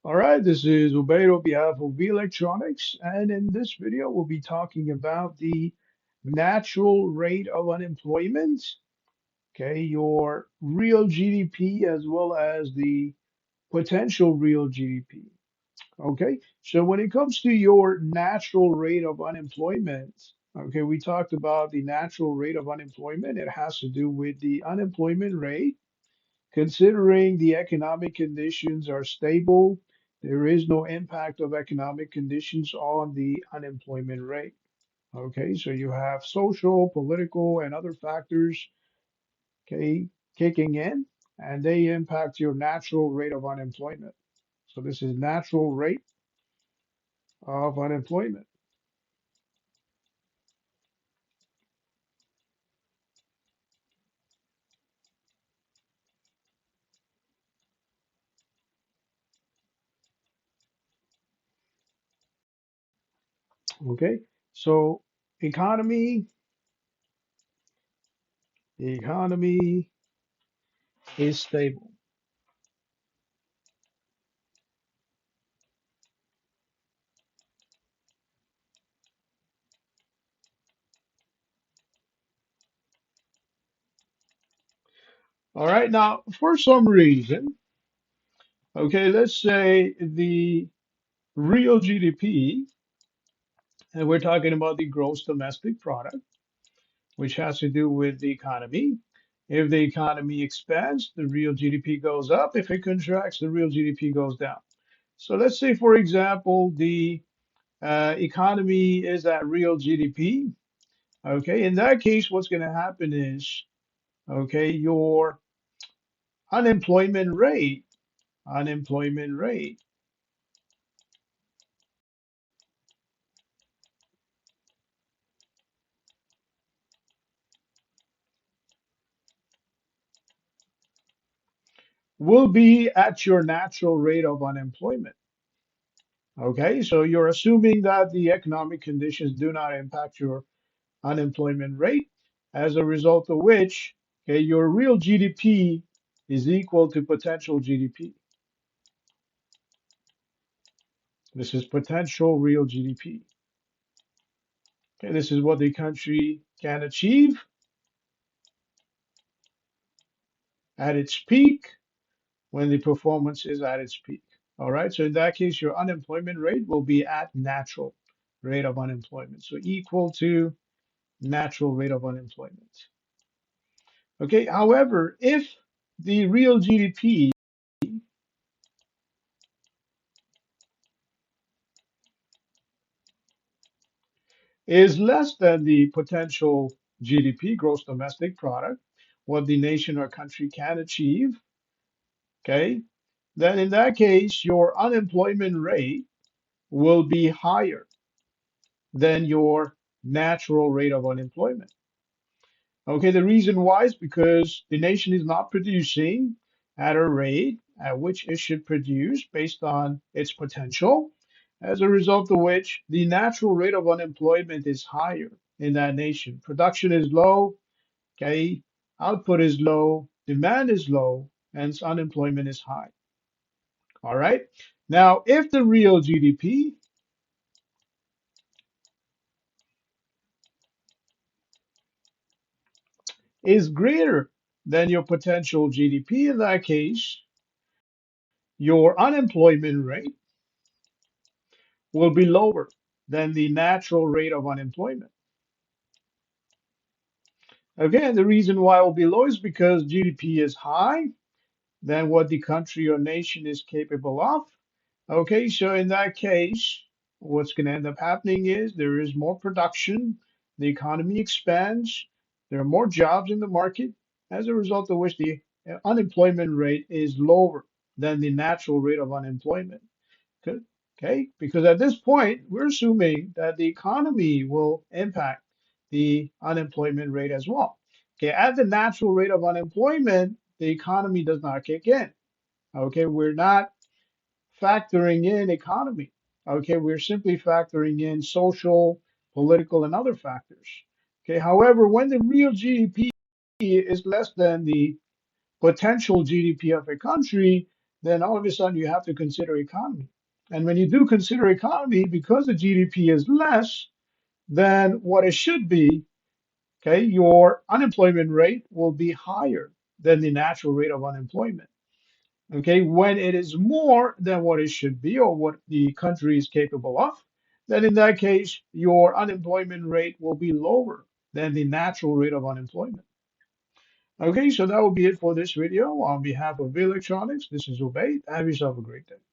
All right, this is Ubaid on behalf of V Electronics, and in this video, we'll be talking about the natural rate of unemployment, okay, your real GDP as well as the potential real GDP. Okay, so when it comes to your natural rate of unemployment, okay, we talked about the natural rate of unemployment. It has to do with the unemployment rate. Considering the economic conditions are stable, there is no impact of economic conditions on the unemployment rate. Okay, so you have social, political, and other factors, okay, kicking in, and they impact your natural rate of unemployment. So this is natural rate of unemployment. Okay, so economy, the economy is stable. All right, now for some reason, okay, let's say the real GDP, and we're talking about the gross domestic product, which has to do with the economy. If the economy expands, the real GDP goes up. If it contracts, the real GDP goes down. So let's say, for example, the economy is at real GDP. Okay, in that case, what's going to happen is, okay, your unemployment rate, unemployment rate will be at your natural rate of unemployment. Okay, so you're assuming that the economic conditions do not impact your unemployment rate, as a result of which, okay, your real GDP is equal to potential GDP. This is potential real GDP. Okay, this is what the country can achieve at its peak when the performance is at its peak. All right, so in that case, your unemployment rate will be at natural rate of unemployment, so equal to natural rate of unemployment. Okay, however, if the real GDP is less than the potential GDP, gross domestic product, what the nation or country can achieve, okay, then in that case, your unemployment rate will be higher than your natural rate of unemployment. Okay, the reason why is because the nation is not producing at a rate at which it should produce based on its potential, as a result of which the natural rate of unemployment is higher in that nation. Production is low, okay, output is low, demand is low, hence unemployment is high. All right. Now, if the real GDP is greater than your potential GDP, in that case, your unemployment rate will be lower than the natural rate of unemployment. Again, the reason why it will be low is because GDP is high than what the country or nation is capable of. Okay, so in that case, what's going to end up happening is there is more production, the economy expands, there are more jobs in the market, as a result of which the unemployment rate is lower than the natural rate of unemployment. Okay, okay, because at this point, we're assuming that the economy will impact the unemployment rate as well. Okay, at the natural rate of unemployment, the economy does not kick in. Okay, we're not factoring in economy. Okay, we're simply factoring in social, political, and other factors. Okay, however, when the real GDP is less than the potential GDP of a country, then all of a sudden you have to consider economy. And when you do consider economy, because the GDP is less than what it should be, okay, your unemployment rate will be higher than the natural rate of unemployment. Okay, when it is more than what it should be or what the country is capable of, then in that case, your unemployment rate will be lower than the natural rate of unemployment. Okay, so that will be it for this video. On behalf of V Electronics, this is Obey. Have yourself a great day.